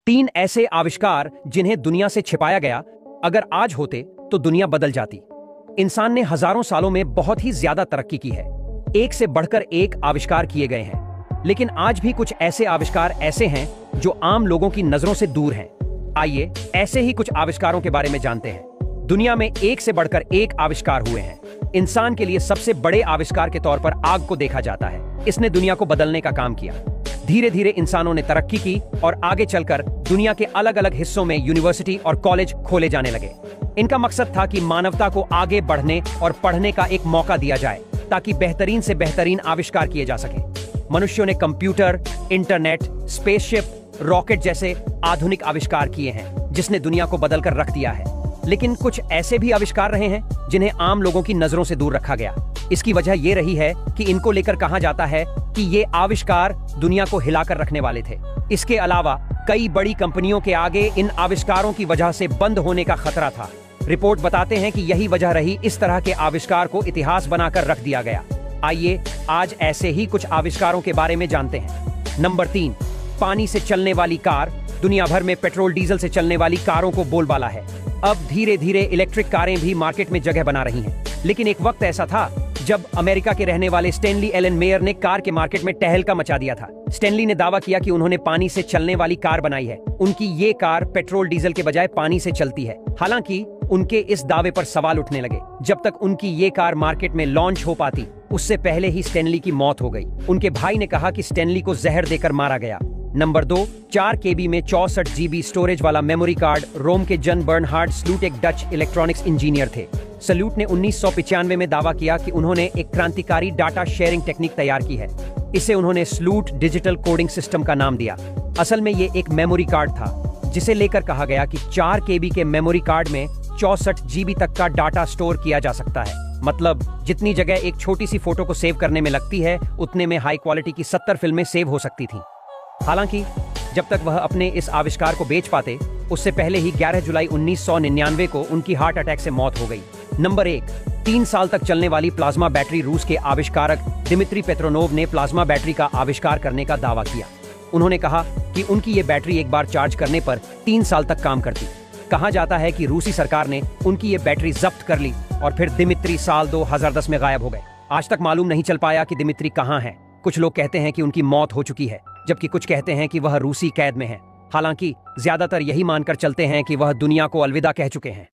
3 ऐसे आविष्कार जिन्हें दुनिया से छिपाया गया, अगर आज होते तो दुनिया बदल जाती। इंसान ने हजारों सालों में बहुत ही ज्यादा तरक्की की है। एक से बढ़कर एक आविष्कार किए गए हैं, लेकिन आज भी कुछ ऐसे आविष्कार ऐसे हैं जो आम लोगों की नजरों से दूर हैं। आइए ऐसे ही कुछ आविष्कारों के बारे में जानते हैं। दुनिया में एक से बढ़कर एक आविष्कार हुए हैं। इंसान के लिए सबसे बड़े आविष्कार के तौर पर आग को देखा जाता है। इसने दुनिया को बदलने का काम किया। धीरे धीरे इंसानों ने तरक्की की और आगे चलकर दुनिया के अलग अलग हिस्सों में यूनिवर्सिटी और कॉलेज खोले जाने लगे। इनका मकसद था कि मानवता को आगे बढ़ने और पढ़ने का एक मौका दिया जाए, ताकि बेहतरीन से बेहतरीन आविष्कार किए जा सके। मनुष्यों ने कंप्यूटर, इंटरनेट, स्पेसशिप, रॉकेट जैसे आधुनिक आविष्कार किए हैं, जिसने दुनिया को बदलकर रख दिया है। लेकिन कुछ ऐसे भी आविष्कार रहे हैं जिन्हें आम लोगों की नजरों से दूर रखा गया। इसकी वजह यह रही है कि इनको लेकर कहा जाता है कि ये आविष्कार दुनिया को हिलाकर रखने वाले थे। इसके अलावा कई बड़ी कंपनियों के आगे इन आविष्कारों की वजह से बंद होने का खतरा था। रिपोर्ट बताते हैं कि यही वजह रही इस तरह के आविष्कार को इतिहास बनाकर रख दिया गया। आइए आज ऐसे ही कुछ आविष्कारों के बारे में जानते हैं। नंबर 3, पानी से चलने वाली कार। दुनिया भर में पेट्रोल डीजल से चलने वाली कारों को बोलबाला है। अब धीरे धीरे इलेक्ट्रिक कारें भी मार्केट में जगह बना रही हैं। लेकिन एक वक्त ऐसा था जब अमेरिका के रहने वाले स्टैनली एलन मेयर ने कार के मार्केट में तहलका मचा दिया था। स्टैनली ने दावा किया कि उन्होंने पानी से चलने वाली कार बनाई है। उनकी ये कार पेट्रोल डीजल के बजाय पानी से चलती है। हालांकि उनके इस दावे पर सवाल उठने लगे। जब तक उनकी ये कार मार्केट में लॉन्च हो पाती, उससे पहले ही स्टैनली की मौत हो गई। उनके भाई ने कहा कि स्टैनली को जहर देकर मारा गया। नंबर 2, 4 KB में 64 GB स्टोरेज वाला मेमोरी कार्ड। रोम के जन बर्नहार्ड सल्यूट एक डच इलेक्ट्रॉनिक्स इंजीनियर थे। सल्यूट ने 1995 में दावा किया कि उन्होंने एक क्रांतिकारी डाटा शेयरिंग टेक्निक तैयार की है। इसे उन्होंने सल्यूट डिजिटल कोडिंग सिस्टम का नाम दिया। असल में ये एक मेमोरी कार्ड था, जिसे लेकर कहा गया कि 4 KB के मेमोरी कार्ड में 64 GB तक का डाटा स्टोर किया जा सकता है। मतलब जितनी जगह एक छोटी सी फोटो को सेव करने में लगती है, उतने में हाई क्वालिटी की 70 फिल्में सेव हो सकती थी। हालांकि जब तक वह अपने इस आविष्कार को बेच पाते, उससे पहले ही 11 जुलाई 1999 को उनकी हार्ट अटैक से मौत हो गई। नंबर 1, 3 साल तक चलने वाली प्लाज्मा बैटरी। रूस के आविष्कारक दिमित्री पेट्रोनोव ने प्लाज्मा बैटरी का आविष्कार करने का दावा किया। उन्होंने कहा कि उनकी ये बैटरी एक बार चार्ज करने पर 3 साल तक काम करती। कहा जाता है कि रूसी सरकार ने उनकी ये बैटरी जब्त कर ली और फिर दिमित्री साल 2010 में गायब हो गए। आज तक मालूम नहीं चल पाया कि दिमित्री कहाँ है। कुछ लोग कहते हैं कि उनकी मौत हो चुकी है, जबकि कुछ कहते हैं कि वह रूसी कैद में है। हालांकि ज्यादातर यही मानकर चलते हैं कि वह दुनिया को अलविदा कह चुके हैं।